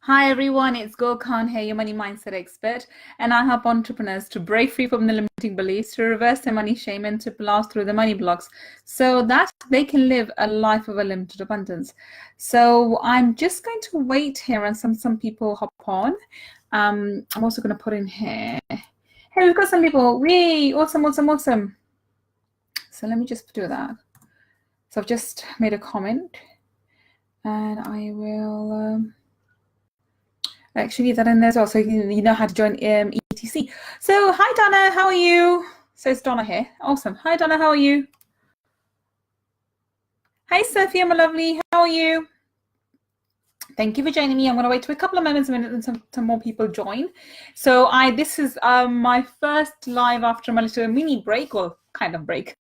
Hi everyone, it's Gull Khan here, your money mindset expert, and I help entrepreneurs to break free from the limiting beliefs, to reverse their money shame, and to blast through the money blocks so that they can live a life of unlimited abundance. So I'm just going to wait here and some people hop on. I'm also going to put in here. Hey, we've got some people. Yay, awesome, awesome, awesome. So let me just do that. So I've just made a comment and I will actually leave that in there as well, so you know how to join ETC. So hi Donna, how are you? So it's Donna here. Awesome. Hi Donna, how are you? Hi Sophia, my lovely, how are you? Thank you for joining me. I'm going to wait for a couple of moments and some more people join. So this is my first live after my little mini break, or kind of break.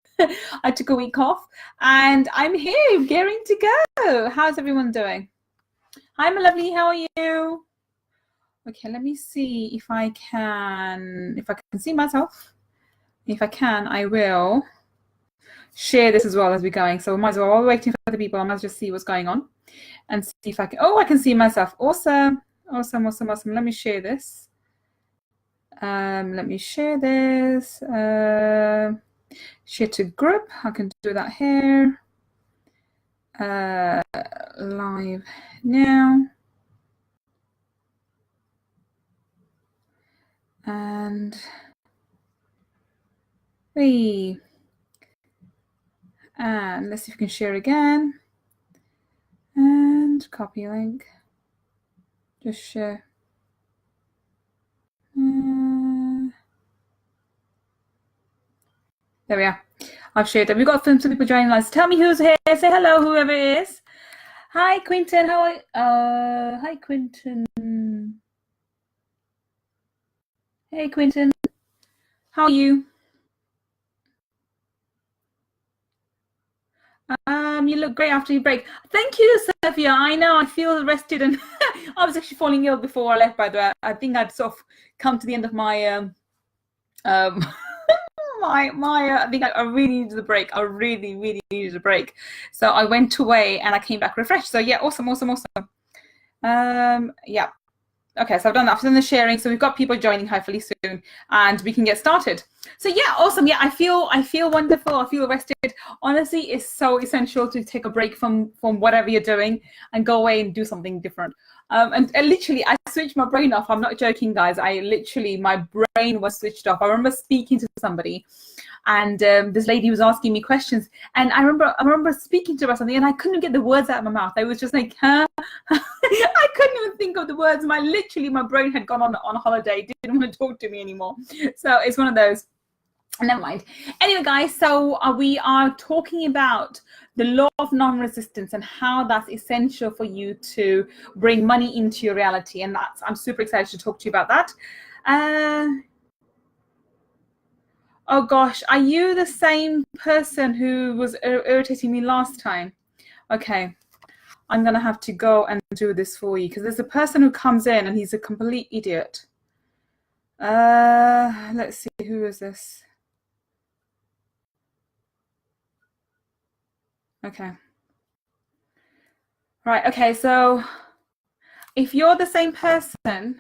I took a week off and I'm here, gearing to go. How's everyone doing? Hi my lovely, how are you? Okay, let me see if I can see myself. If I can, I will share this as well as we're going. So we might as well, while we're waiting for the people, I might just see what's going on and see if I can. Oh, I can see myself. Awesome, awesome, awesome, awesome. Let me share this. Let me share this. Share to group. I can do that here. Live now. And hey, and let's see if we can share again. And copy link. Just share. There we are. I've shared it. We've got some people joining us. Tell me who's here. Say hello, whoever it is. Hi, Quinton. How are hi, Quinton. Hey, Quinton. How are you? You look great after your break. Thank you, Sophia. I know I feel rested, and I was actually falling ill before I left. By the way, I think I'd sort of come to the end of my I think I really needed the break. I really, really needed a break. So I went away and I came back refreshed. So yeah, awesome, awesome, awesome. Yeah. Okay, so I've done that. I've done the sharing. So we've got people joining hopefully soon and we can get started. So yeah, awesome. Yeah, I feel wonderful. I feel rested. Honestly, it's so essential to take a break from whatever you're doing and go away and do something different. And literally, I switched my brain off. I'm not joking, guys. My brain was switched off. I remember speaking to somebody and this lady was asking me questions. And I remember speaking to her something and I couldn't get the words out of my mouth. I was just like, huh? I couldn't even think of the words. My brain had gone on holiday, didn't want to talk to me anymore. So it's one of those. Never mind. Anyway, guys, so we are talking about the law of non-resistance and how that's essential for you to bring money into your reality. And I'm super excited to talk to you about that. Oh gosh, are you the same person who was irritating me last time? Okay, I'm gonna have to go and do this for you because there's a person who comes in and he's a complete idiot. Let's see, who is this? Okay. Right, okay, so if you're the same person,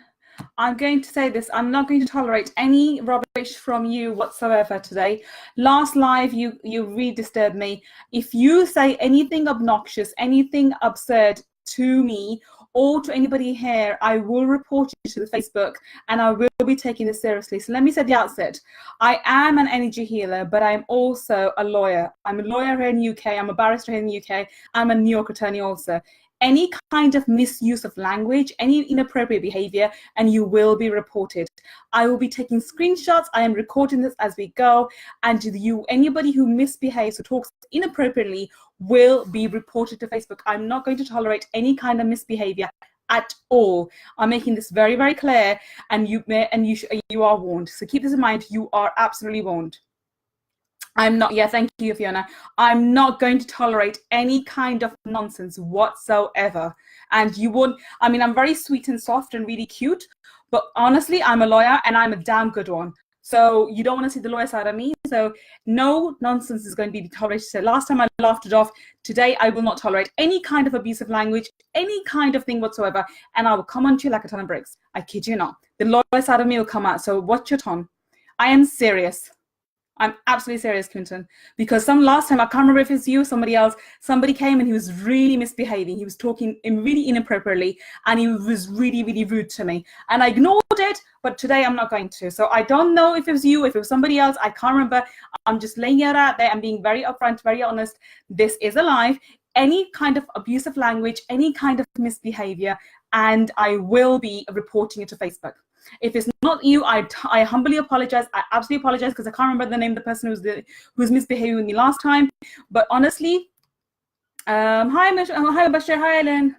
I'm going to say this, I'm not going to tolerate any rubbish from you whatsoever today. Last live, you really disturbed me. If you say anything obnoxious, anything absurd to me or to anybody here, I will report you to the Facebook and I will be taking this seriously. So let me say at the outset, I am an energy healer, but I'm also a lawyer. I'm a lawyer here in the UK. I'm a barrister here in the UK. I'm a New York attorney also. Any kind of misuse of language, any inappropriate behavior, and you will be reported. I will be taking screenshots. I am recording this as we go. And anybody who misbehaves or talks inappropriately will be reported to Facebook. I'm not going to tolerate any kind of misbehavior at all. I'm making this very, very clear, and you are warned. So keep this in mind. You are absolutely warned. Thank you, Fiona. I'm not going to tolerate any kind of nonsense whatsoever. And I'm very sweet and soft and really cute, but honestly, I'm a lawyer and I'm a damn good one. So you don't want to see the lawyer side of me. So no nonsense is going to be tolerated. So last time I laughed it off. Today I will not tolerate any kind of abusive language, any kind of thing whatsoever. And I will come on to you like a ton of bricks. I kid you not. The lawyer side of me will come out. So watch your tone. I am serious. I'm absolutely serious, Quinton, because last time, I can't remember if it's you or somebody else, somebody came and he was really misbehaving. He was talking really inappropriately and he was really, really rude to me. And I ignored it, but today I'm not going to. So I don't know if it was you, if it was somebody else. I can't remember. I'm just laying it out there and being very upfront, very honest. This is a live. Any kind of abusive language, any kind of misbehavior, and I will be reporting it to Facebook. If it's not you, I humbly apologize. I absolutely apologize because I can't remember the name of the person who was misbehaving with me last time. But honestly, hi Bashir, hi Ellen.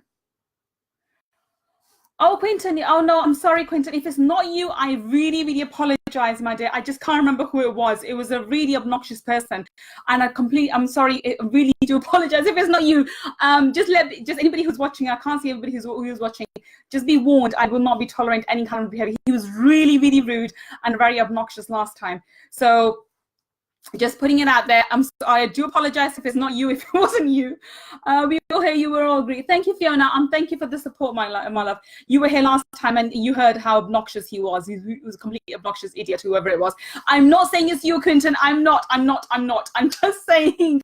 Oh, Quinton. Oh, no, I'm sorry, Quinton. If it's not you, I really, really apologize, my dear. I just can't remember who it was. It was a really obnoxious person. And I'm sorry. I really do apologize. If it's not you, just anybody who's watching, I can't see everybody who's watching, just be warned, I will not be tolerating any kind of behavior. He was really, really rude and very obnoxious last time. So just putting it out there. I do apologize if it's not you, if it wasn't you. We all hear you, we're all agree. Thank you, Fiona, and thank you for the support, my love. You were here last time and you heard how obnoxious he was. He was a completely obnoxious idiot, whoever it was. I'm not saying it's you, Quinton. I'm not. I'm just saying,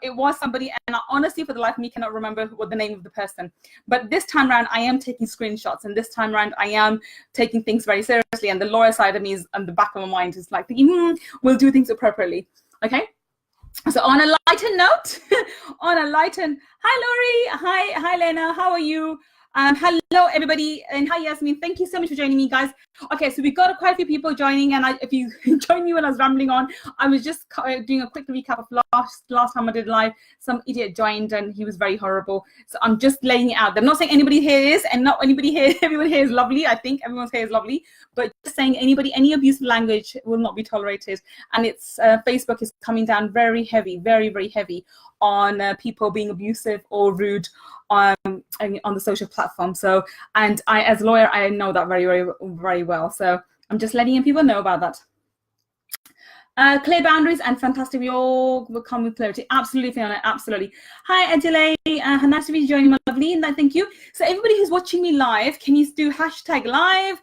it was somebody, and I honestly, for the life of me, cannot remember what the name of the person. But this time around, I am taking screenshots, and this time around, I am taking things very seriously, and the lawyer side of me is, on the back of my mind, is like thinking, we'll do things appropriately. Okay. So on a lighter note, hi Laurie, hi Lena, how are you? Hello everybody, and hi Yasmin. Thank you so much for joining me, guys. Okay, so we got quite a few people joining, and if you joined me when I was rambling on, I was just doing a quick recap of last time I did live. Some idiot joined and he was very horrible. So I'm just laying it out. I'm not saying anybody here is, and not anybody here. Everyone here is lovely. I think everyone's here is lovely, but just saying any abusive language will not be tolerated. And it's Facebook is coming down very heavy, very, very heavy on people being abusive or rude on the social platform. So, and I, as a lawyer, I know that very, very, very well. So I'm just letting people know about that. Clear boundaries and fantastic. We all will come with clarity. Absolutely, Fiona. Absolutely. Hi, Adelaide. Nice to be joining me. Lovely. And thank you. So everybody who's watching me live, can you do hashtag live?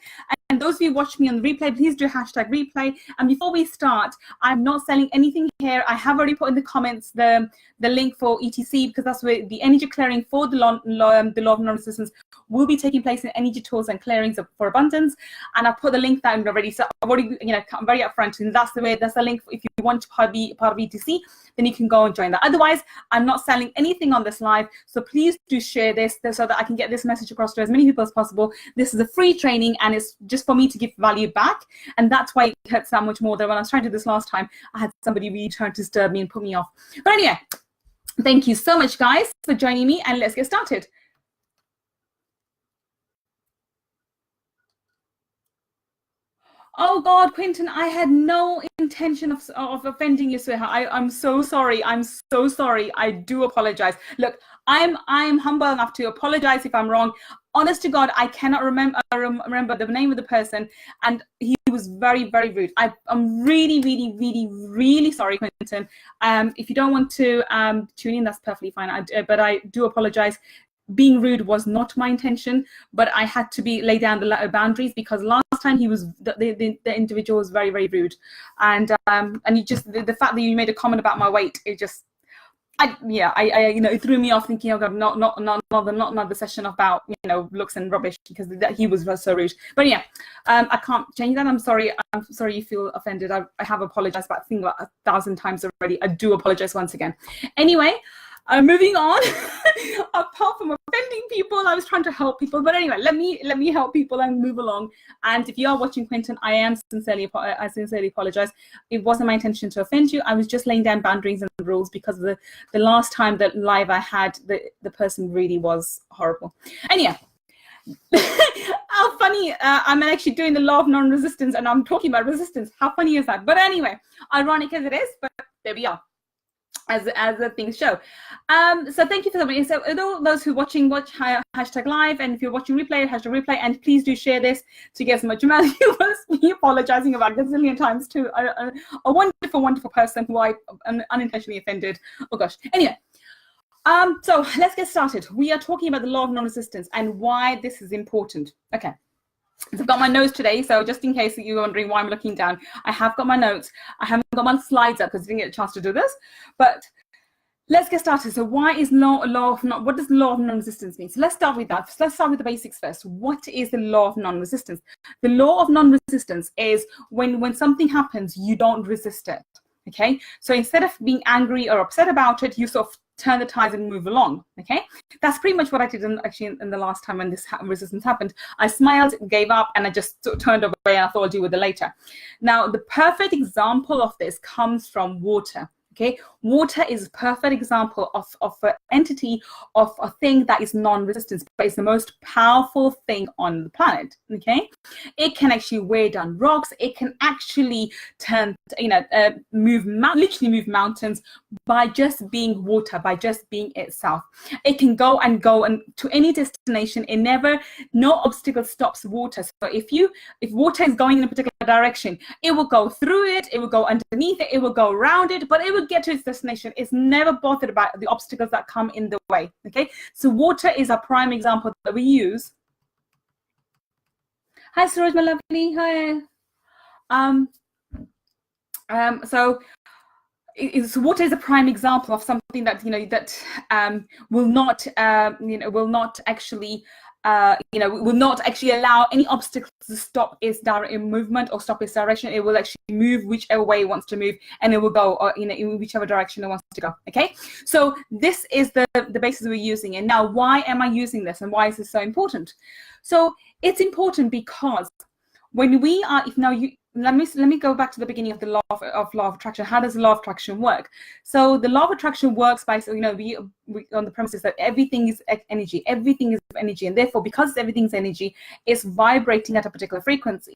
And those of you watching me on the replay, please do hashtag replay. And before we start, I'm not selling anything here. I have already put in the comments the link for ETC, because that's where the energy clearing for the law of non-resistance will be taking place in energy tools and clearings for abundance. And I put the link down already. So I've already, I'm very upfront, and that's the link. If you want to be part of ETC, then you can go and join that. Otherwise, I'm not selling anything on this live. So please do share this so that I can get this message across to as many people as possible. This is a free training, and it's just for me to give value back. And that's why it hurts that much more than when I was trying to do this last time. I had somebody really trying to disturb me and put me off. But anyway, thank you so much, guys, for joining me, and let's get started. Oh God, Quinton, I had no intention of offending you, sweetheart. I'm so sorry. I'm so sorry. I do apologize. Look, I'm humble enough to apologize if I'm wrong. Honest to God, I cannot remember the name of the person, and he was very, very rude. I'm really, really, really, really sorry, Quinton. If you don't want to tune in, that's perfectly fine. But I do apologize. Being rude was not my intention, but I had to lay down the boundaries, because last time he was the individual was very, very rude, and you just the fact that you made a comment about my weight, it just it threw me off, thinking, oh God, not another session about looks and rubbish, because he was so rude. But yeah, I can't change that. I'm sorry you feel offended. I have apologized about 1,000 times already. I do apologize once again. Anyway. Moving on. Apart from offending people, I was trying to help people. But anyway, let me help people and move along. And if you are watching, Quinton, I sincerely apologize. It wasn't my intention to offend you. I was just laying down boundaries and rules, because the last time that live I had, the person really was horrible. Anyway. How funny. I'm actually doing the law of non-resistance, and I'm talking about resistance. How funny is that? But anyway, ironic as it is, but there we are. as the things show. So thank you for that. So all those who watch hashtag live, and if you're watching replay, hashtag replay, and please do share this to get as much value as me apologizing about a gazillion times to a wonderful person who I unintentionally offended. Oh gosh. Anyway. So let's get started. We are talking about the law of non-resistance and why this is important. Okay. So I've got my notes today, so just in case you're wondering why I'm looking down, I have got my notes. I haven't got my slides up because I didn't get a chance to do this, but let's get started. So what does the law of non-resistance mean? So let's start with that. Let's start with the basics first. What is the law of non-resistance? The law of non-resistance is when something happens, you don't resist it. Okay, so instead of being angry or upset about it, you sort of turn the tides and move along. Okay, that's pretty much what I did in the last time when this resistance happened. I smiled, gave up, and I just sort of turned away and I thought I'll deal with it later. Now, the perfect example of this comes from water. Okay, water is a perfect example of an entity, of a thing that is non-resistant, but it's the most powerful thing on the planet. Okay, it can actually weigh down rocks. It can actually literally move mountains by just being water, by just being itself. It can go and to any destination. No obstacle stops water. So if water is going in a particular direction, it will go through it, it will go underneath it, it will go around it, but it will get to its destination. It's never bothered about the obstacles that come in the way. Okay, so water is a prime example that we use. Hi Suraj, my lovely. Hi. So water is a prime example of something that will not actually allow any obstacles to stop its direct movement or stop its direction. It will actually move whichever way it wants to move, and it will go in whichever direction it wants to go. Okay, so this is the basis we're using. And now, why am I using this, and why is this so important? So it's important because when we are, let me go back to the beginning of the law of attraction. How does the law of attraction work? So the law of attraction works by, we on the premises that everything is energy. Everything is energy, and therefore, because everything's energy, it's vibrating at a particular frequency.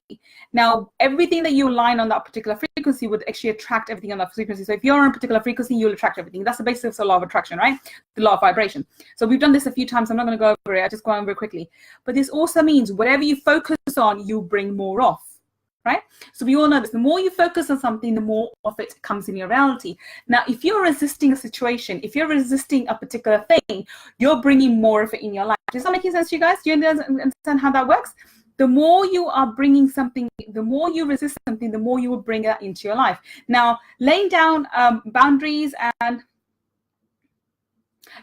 Now, everything that you align on that particular frequency would actually attract everything on that frequency. So if you're on a particular frequency, you'll attract everything. That's the basis of the law of attraction, right? The law of vibration. So we've done this a few times. I'm not going to go over it. I just go over it quickly. But this also means whatever you focus on, you bring more of. Right? So we all know this. The more you focus on something, the more of it comes in your reality. Now, if you're resisting a situation, if you're resisting a particular thing, you're bringing more of it in your life. Does that make sense to you guys? Do you understand how that works? The more you are bringing something, the more you resist something, the more you will bring that into your life. Now, laying down boundaries and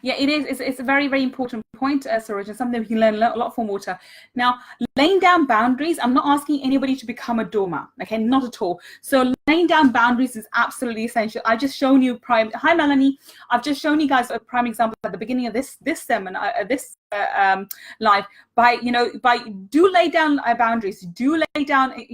yeah, it is. It's a very, very important point, Saroj, and something we can learn a lot from water. Now, laying down boundaries, I'm not asking anybody to become a doormat, okay? Not at all. So laying down boundaries is absolutely essential. I've just shown you Hi, Melanie. I've just shown you guys a prime example at the beginning of this seminar, live. By do lay down boundaries. Do lay down what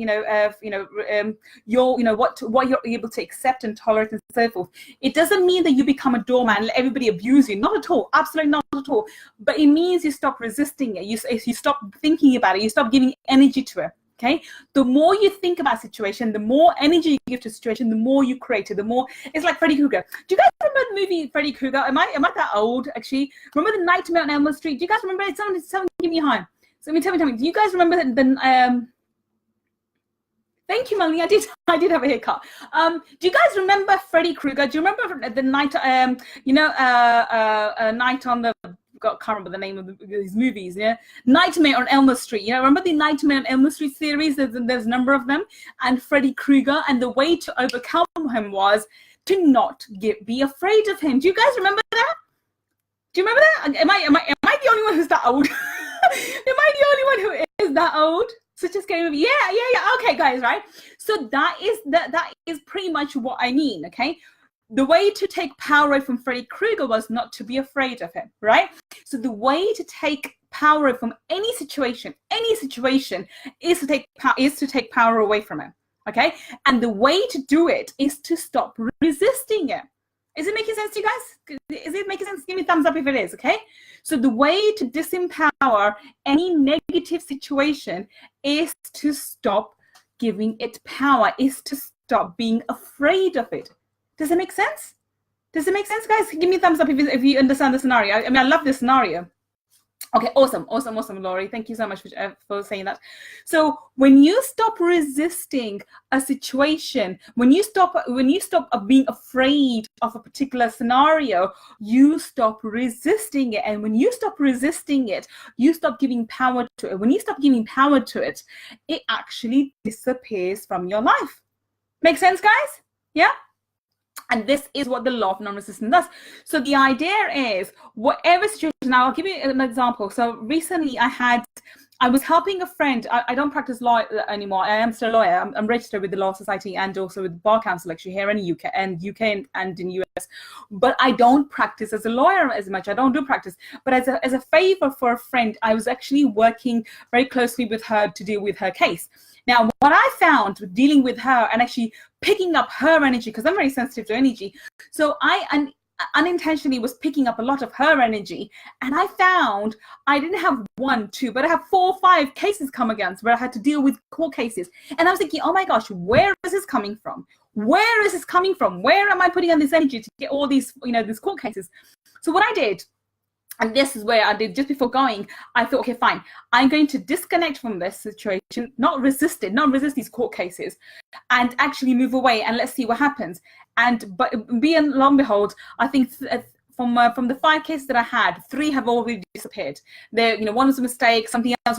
you're able to accept and tolerate and so forth. It doesn't mean that you become a doormat and let everybody abuse you. Not at all. Absolutely not at all. But it means you stop resisting it. You stop thinking about it. You stop giving energy to it. Okay, the more you think about a situation, the more energy you give to a situation, the more you create it, the more it's like Freddy Krueger. Do you guys remember the movie Freddy Krueger? Am I that old actually? Remember the Nightmare on Elm Street? Do you guys remember it? Someone give me a high. So tell me. Do you guys remember the Thank you, Melanie. I did have a haircut. Do you guys remember Freddy Krueger? Do you remember the night night on the can't remember the name of these movies, yeah? Nightmare on Elm Street, remember the Nightmare on Elm Street series? There's a number of them. And Freddy Krueger, and the way to overcome him was to not be afraid of him. Do you guys remember that? Do you remember that? Am I the only one who's that old? Am I the only one who is that old? Such a scary movie. Yeah. Okay, guys, right? So that is pretty much what I mean, okay? The way to take power away from Freddy Krueger was not to be afraid of him, right? So the way to take power away from any situation is to take power away from him, okay? And the way to do it is to stop resisting it. Is it making sense to you guys? Is it making sense? Give me a thumbs up if it is, okay? So the way to disempower any negative situation is to stop giving it power, is to stop being afraid of it. Does it make sense? Does it make sense, guys? Give me a thumbs up if you understand the scenario. I mean, I love this scenario. Okay, awesome, Laurie. Thank you so much for saying that. So when you stop resisting a situation, when you stop being afraid of a particular scenario, you stop resisting it. And when you stop resisting it, you stop giving power to it. When you stop giving power to it, it actually disappears from your life. Make sense, guys? Yeah? And this is what the law of non-resistance does. So the idea is, whatever situation, now I'll give you an example. So recently I was helping a friend. I don't practice law anymore. I am still a lawyer. I'm registered with the Law Society and also with the Bar Council actually here in the UK and in US. But I don't practice as a lawyer as much. I don't do practice. But as a favor for a friend, I was actually working very closely with her to deal with her case. Now, what I found with dealing with her and actually picking up her energy, because I'm very sensitive to energy, so I unintentionally was picking up a lot of her energy, and I found I didn't have 1, 2, but I have 4 or 5 cases come against where I had to deal with court cases. And I was thinking, oh my gosh, where is this coming from? Where is this coming from? Where am I putting on this energy to get all these, these court cases? So what I did, and this is where I did just before going, I thought, okay, fine, I'm going to disconnect from this situation, not resist these court cases, and actually move away and let's see what happens. But lo and behold, I think from the 5 cases that I had, 3 have already disappeared. One was a mistake, something else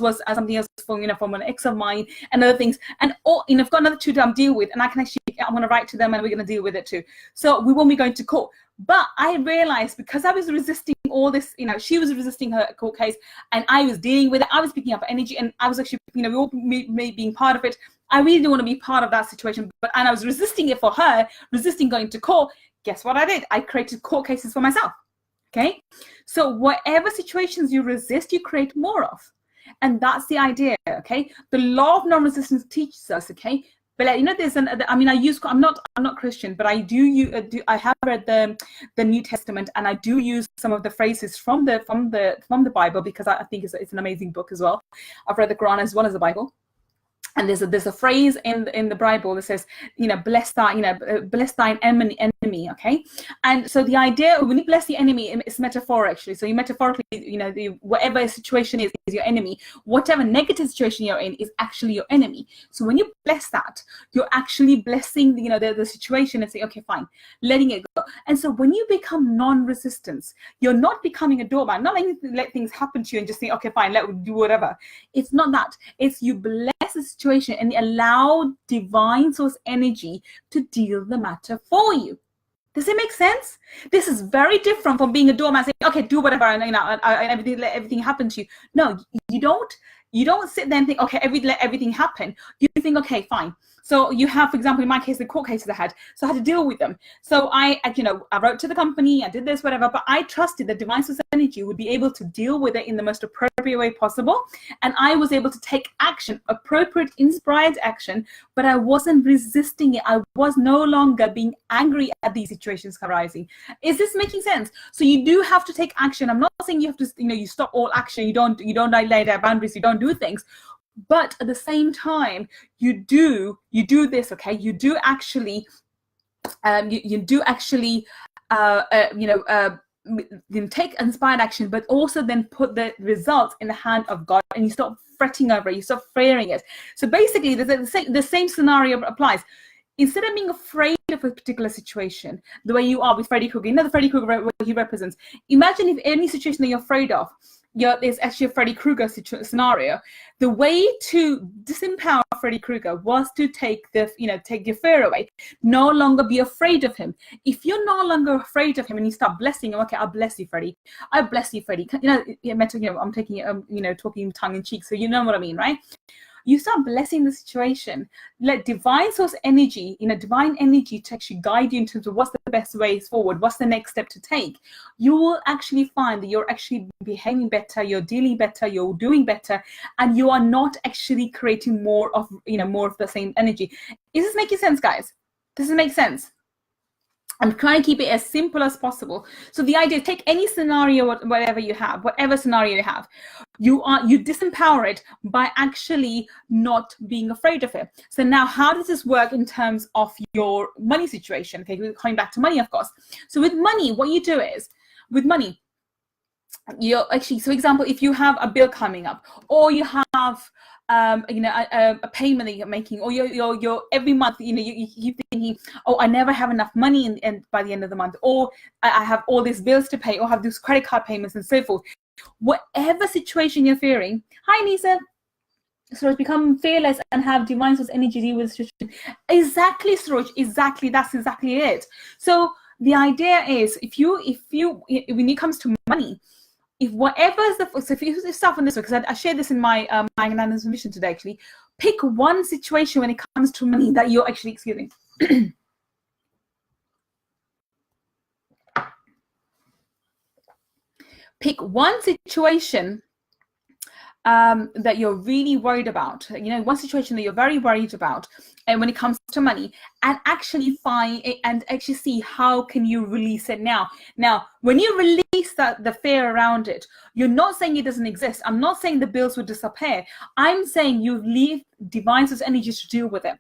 from an ex of mine, and other things. And I've got another 2 that I'm dealing with, and I'm going to write to them, and we're going to deal with it too. So we won't be going to court. But I realized, because I was resisting all this, she was resisting her court case, and I was dealing with it. I was picking up energy, and I was actually, we all being part of it. I really didn't want to be part of that situation, and I was resisting it for her, resisting going to court. Guess what I did? I created court cases for myself. Okay, so whatever situations you resist, you create more of, and that's the idea. Okay, the law of non-resistance teaches us. Okay, but I'm not Christian, but I have read the New Testament, and I do use some of the phrases from the Bible, because I think it's an amazing book as well. I've read the Quran as well as the Bible. And there's a phrase in the Bible that says, bless thine enemy, okay? And so the idea, when you bless the enemy, it's metaphor actually. So you metaphorically, whatever situation is your enemy. Whatever negative situation you're in is actually your enemy. So when you bless that, you're actually blessing the situation and say, okay, fine, letting it go. And so when you become non-resistance, you're not becoming a doormat, not letting let things happen to you and just saying, okay, fine, let do whatever. It's not that. It's you bless the situation and allow divine source energy to deal the matter for you. Does it make sense? This is very different from being a doormat saying, okay, do whatever, and everything, let everything happen to you. No, you don't sit there and think, okay, let everything happen. You think, okay, fine. So you have, for example, in my case, the court cases I had, so I had to deal with them. So I wrote to the company, I did this, whatever, but I trusted that divine source energy would be able to deal with it in the most appropriate way possible. And I was able to take action, appropriate, inspired action, but I wasn't resisting it. I was no longer being angry at these situations arising. Is this making sense? So you do have to take action. I'm not saying you have to, you stop all action. You don't lay down boundaries. You don't do things. But at the same time, you do this, okay? You do actually, take inspired action, but also then put the results in the hand of God, and you stop fretting over it, you stop fearing it. So basically, the same scenario applies. Instead of being afraid of a particular situation, the way you are with Freddy Krueger, the Freddy Krueger what he represents. Imagine if any situation that you're afraid of, there's actually a Freddy Krueger scenario. The way to disempower Freddy Krueger was to take your fear away. No longer be afraid of him. If you're no longer afraid of him and you start blessing him, okay, I'll bless you, Freddy. I bless you, Freddy. I'm taking it, talking tongue in cheek, so you know what I mean, right? You start blessing the situation. Let divine source energy, divine energy to actually guide you in terms of what's the best ways forward, what's the next step to take. You will actually find that you're actually behaving better, you're dealing better, you're doing better, and you are not actually creating more of the same energy. Is this making sense, guys? Does it make sense? I'm trying to keep it as simple as possible. So the idea, take any scenario, whatever you have, whatever scenario you have, you disempower it by actually not being afraid of it. So now, how does this work in terms of your money situation? Okay, we're coming back to money, of course. So with money, what you do is, with money, you're actually, so example, if you have a bill coming up, or you have a payment that you're making, or you're every month, you keep thinking, oh, I never have enough money and by the end of the month, or I have all these bills to pay, or have these credit card payments and so forth. Whatever situation you're fearing, hi Nisa, Suraj, become fearless and have divine source energy deal with the situation. Exactly, Suraj, exactly, that's exactly it. So the idea is, if you when it comes to money, if whatever is so if you start on this one, because I shared this in my magnanimous mission today, actually, pick one situation when it comes to money that you're actually, excuse me, pick one situation that you're really worried about, one situation that you're very worried about, and when it comes to money, and actually find it and actually see how can you release it now. Now, when you release the fear around it, you're not saying it doesn't exist. I'm not saying the bills will disappear. I'm saying you leave divine source energy to deal with it.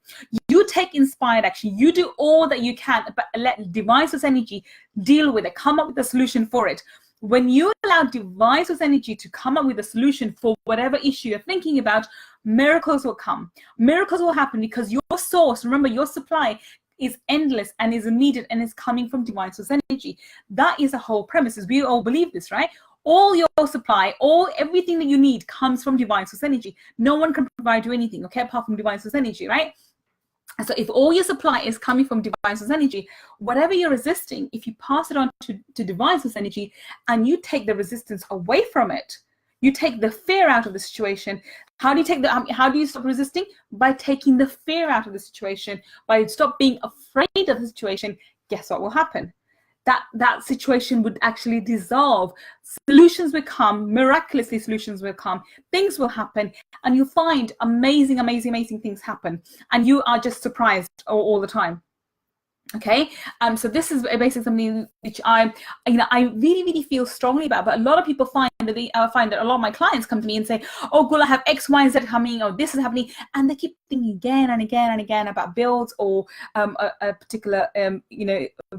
You take inspired action. You do all that you can, but let divine source energy deal with it. Come up with a solution for it. When you allow divine source energy to come up with a solution for whatever issue you're thinking about, miracles will come. Miracles will happen because your source, remember, your supply is endless and is immediate and is coming from divine source energy. That is the whole premise. We all believe this, right? All your supply, everything that you need comes from divine source energy. No one can provide you anything, okay, apart from divine source energy, right? So if all your supply is coming from divine source energy, whatever you're resisting, if you pass it on to divine source energy and you take the resistance away from it, you take the fear out of the situation. How do you stop resisting? By taking the fear out of the situation, by stop being afraid of the situation. Guess what will happen? That situation would actually dissolve. Solutions will come, miraculously solutions will come, things will happen, and you'll find amazing things happen, and you are just surprised all the time. Okay, so this is basically something which I really feel strongly about. But a lot of people find that a lot of my clients come to me and say, "Oh, Gull, I have X, Y, Z coming, or this is happening," and they keep thinking again and again about bills, or a particular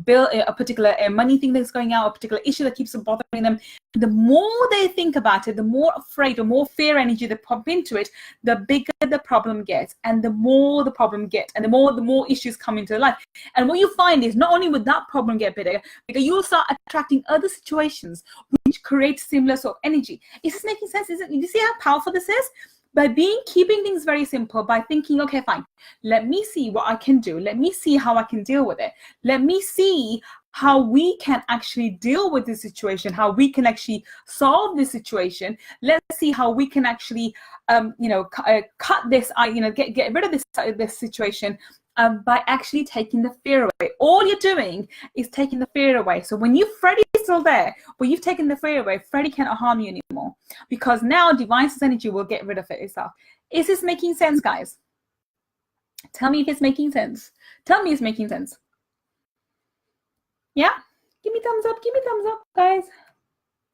bill, a particular money thing that's going out, a particular issue that keeps bothering them. The more they think about it, the more afraid or more fear energy they pump into it, the bigger the problem gets, and the more the problem gets, and the more issues come into life. And what you find is, not only will that problem get bigger, you'll start attracting other situations which create similar sort of energy. Is this making sense? You see how powerful this is? By keeping things very simple, by thinking, okay, fine, let me see what I can do. Let me see how I can deal with it. Let me see how we can actually deal with this situation, how we can actually solve this situation. Let's see how we can actually, cut this, get rid of this situation. By actually taking the fear away. All you're doing is taking the fear away. So when Freddy's still there, but you've taken the fear away, Freddy cannot harm you anymore, because now divine source energy will get rid of it itself. Is this making sense, guys? Tell me if it's making sense. Tell me it's making sense. Yeah? Give me thumbs up, guys.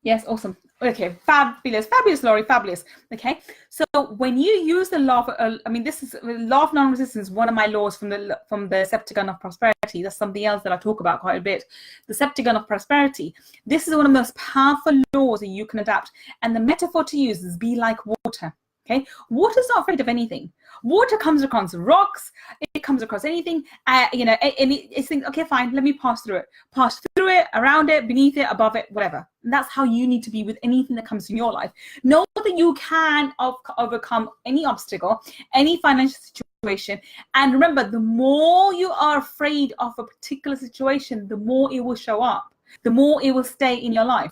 Yes, awesome. Okay, fabulous, Laurie, fabulous. Okay, so when you use the law of, this is law of non-resistance, one of my laws from the Septagon of prosperity. That's something else that I talk about quite a bit. The Septagon of prosperity. This is one of the most powerful laws that you can adapt. And the metaphor to use is be like water. Okay, water's not afraid of anything. Water comes across rocks, it comes across anything, and it's thinking, okay, fine, let me pass through it, around it, beneath it, above it, whatever. And that's how you need to be with anything that comes in your life. Know that you can overcome any obstacle, any financial situation. And remember, the more you are afraid of a particular situation, the more it will show up, the more it will stay in your life.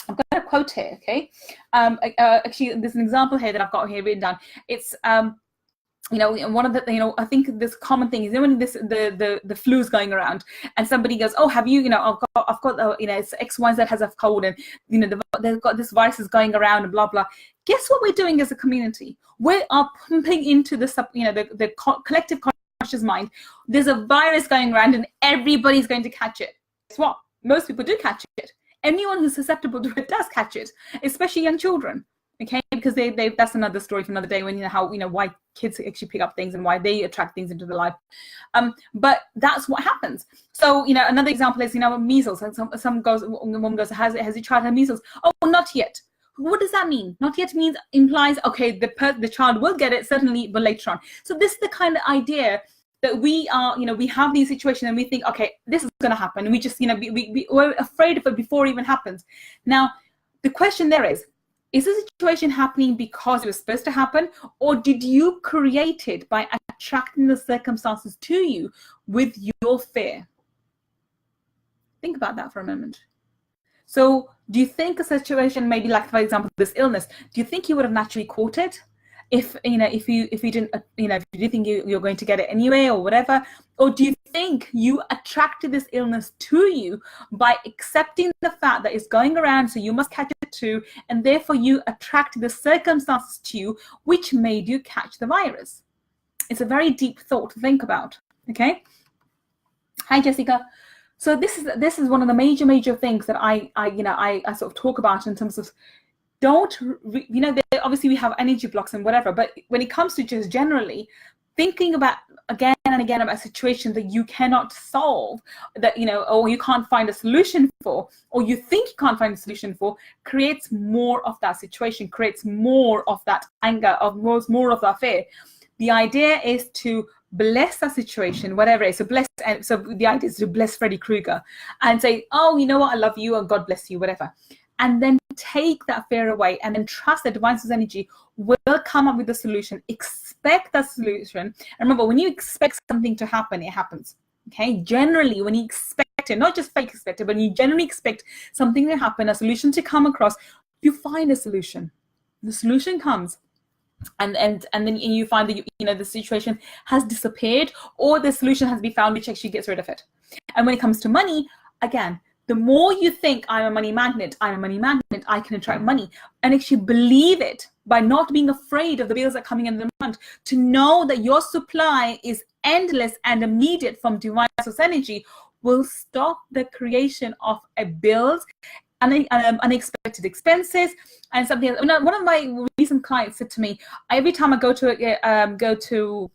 I've got a quote here, okay? Actually, there's an example here that I've got here written down. It's, one of the, I think this common thing is when the flu's going around and somebody goes, oh, have you, I've got it's X, Y, Z has a cold, and, they've got this virus is going around and blah, blah. Guess what we're doing as a community? We are pumping into the collective subconscious mind, there's a virus going around and everybody's going to catch it. Guess what? Most people do catch it. Anyone who's susceptible to it does catch it, especially young children. Okay, because they that's another story for another day, when how why kids actually pick up things and why they attract things into their life. But that's what happens. So another example is measles. And some woman goes, has he tried her measles? Oh, not yet. What does that mean? Not yet implies okay, the child will get it certainly, but later on. So this is the kind of idea that we are, we have these situations and we think, okay, this is going to happen, and we just we're afraid of it before it even happens. Now the question there is the situation happening because it was supposed to happen, or did you create it by attracting the circumstances to you with your fear? Think about that for a moment. So do you think a situation, maybe like, for example, this illness, do you think you would have naturally caught it if you didn't, if you didn't think you're going to get it anyway or whatever? Or do you think you attracted this illness to you by accepting the fact that it's going around, so you must catch it too, and therefore you attracted the circumstances to you which made you catch the virus? It's a very deep thought to think about. Okay. Hi, Jessica. So this is one of the major things that I sort of talk about in terms of, obviously we have energy blocks and whatever, but when it comes to just generally thinking about again and again about a situation that you cannot solve, that or you can't find a solution for, or you think you can't find a solution for, creates more of that situation, creates more of that anger, more of that fear. The idea is to bless that situation, whatever it is. So the idea is to bless Freddy Krueger and say, oh, you know what, I love you and God bless you, whatever. And then take that fear away and then trust that divine source energy will come up with a solution. Expect that solution. And remember, when you expect something to happen, it happens. Okay? Generally, when you expect it, not just fake expect it, but you generally expect something to happen, a solution to come across, you find a solution. The solution comes. And then you find that the situation has disappeared, or the solution has been found which actually gets rid of it. And when it comes to money, again, the more you think I'm a money magnet, I can attract money, and actually believe it by not being afraid of the bills that are coming in the month, to know that your supply is endless and immediate from divine source energy, will stop the creation of bills and unexpected expenses and something else. One of my recent clients said to me, every time I go to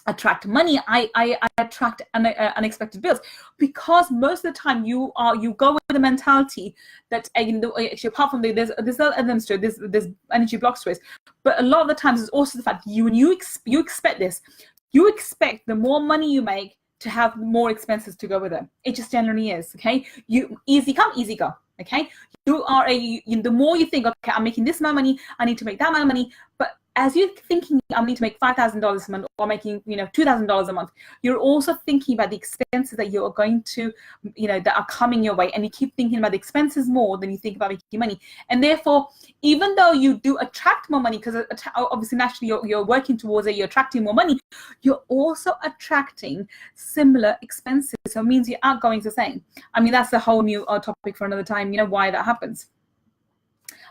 attract money, I attract unexpected bills, because most of the time you go with the mentality that actually, apart from there's elements to it, there's energy blocks to it, but a lot of the times it's also the fact you expect this. You expect the more money you make to have more expenses to go with it. It just generally is. Okay, you easy come, easy go. Okay, the more you think, okay, I'm making this amount of money, I need to make that amount of money, but as you're thinking, I need to make $5,000 a month, or making $2,000 a month, you're also thinking about the expenses that you're going to, that are coming your way, and you keep thinking about the expenses more than you think about making money. And therefore, even though you do attract more money, because obviously naturally you're working towards it, you're attracting more money, you're also attracting similar expenses. So it means your outgoings the same. I mean, that's a whole new topic for another time. Why that happens.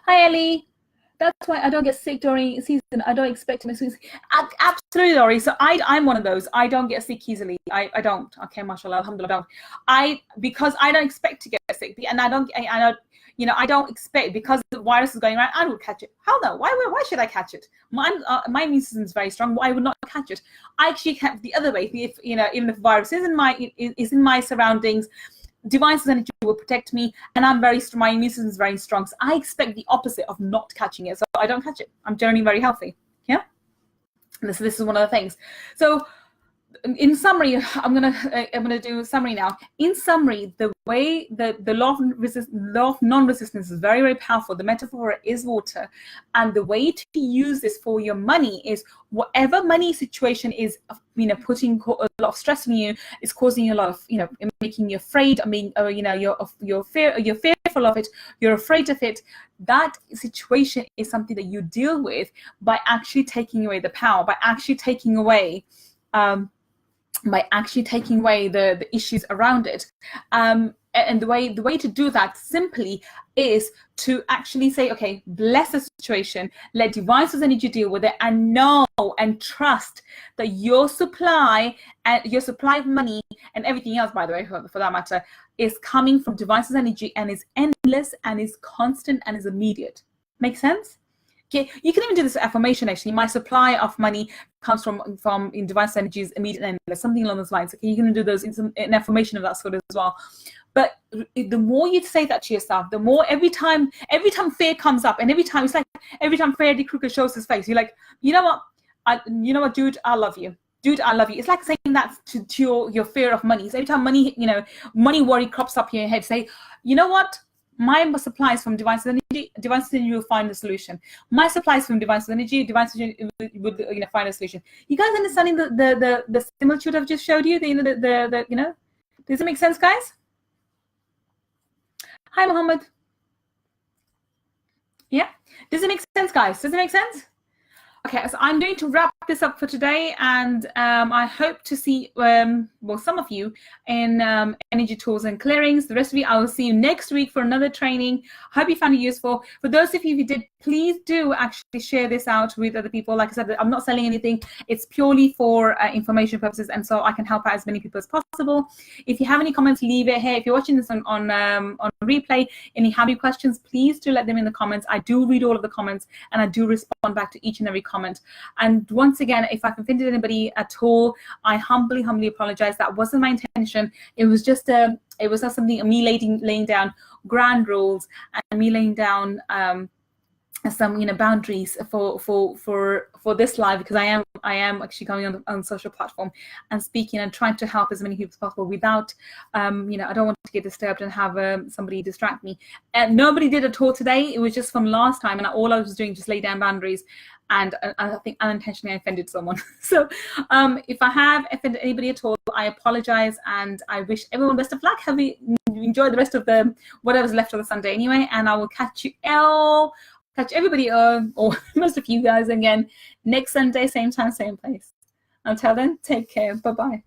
Hi, Ellie. That's why I don't get sick during season. I don't expect to miss season. Absolutely, Laurie. So I'm one of those. I don't get sick easily. I don't. Okay, mashallah, alhamdulillah, I don't. Because I don't expect to get sick, and I don't expect, because the virus is going around, I will catch it. How though? Why should I catch it? My immune system is very strong. Why would not catch it? I actually have the other way. If even if the virus is in my surroundings, divine source energy will protect me, and my immune system is very strong. So I expect the opposite of not catching it. So I don't catch it. I'm generally very healthy. Yeah. And this is one of the things. So in summary, I'm gonna do a summary now. In summary, the way the law of non-resistance is very, very powerful. The metaphor is water, and the way to use this for your money is whatever money situation is, putting a lot of stress on you, is causing you a lot of, making you afraid. I mean, you're fearful of it. You're afraid of it. That situation is something that you deal with by actually taking away the power, by actually taking away the issues around it. And And the way to do that simply is to actually say, okay, bless the situation, let divine source energy deal with it, and know and trust that your supply of money and everything else, by the way, for that matter, is coming from divine source energy and is endless and is constant and is immediate. Make sense? Okay, you can even do this affirmation. Actually, my supply of money comes from in divine energies, immediate and endless, something along those lines. Okay, you can do those in an affirmation of that sort as well. But the more you say that to yourself, the more every time fear comes up, and every time Freddy Krueger shows his face, you're like, you know what, dude, I love you. Dude, I love you. It's like saying that to your fear of money. So every time money worry crops up in your head, say, you know what? My supply is from divine energy. Divine energy will find a solution. My supply is from divine energy. Divine energy will find a solution. You guys understanding the similitude I've just showed you? Does it make sense, guys? Hi, Mohammed. Yeah, does it make sense, guys? Does it make sense? Okay, so I'm going to wrap this up for today, and I hope to see, some of you in energy tools and clearings. The rest of you, I will see you next week for another training. Hope you found it useful. For those of you who did, please do actually share this out with other people. Like I said, I'm not selling anything. It's purely for information purposes, and so I can help out as many people as possible. If you have any comments, leave it here. If you're watching this on replay and you have any questions, please do let them in the comments. I do read all of the comments, and I do respond back to each and every comment. And once again, if I've offended anybody at all, I humbly apologize. That wasn't my intention. It was just it was not something me laying down grand rules and me laying down some boundaries for this live, because I am actually going on social platform and speaking and trying to help as many people as possible without I don't want to get disturbed and have somebody distract me. And nobody did at all today. It was just from last time, and all I was doing just lay down boundaries, and I think unintentionally I offended someone. So if I have offended anybody at all, I apologize, and I wish everyone best of luck. Enjoy the rest of whatever's left of the Sunday anyway, and I will catch everybody, or most of you guys again next Sunday, same time, same place. Until then, take care. Bye-bye.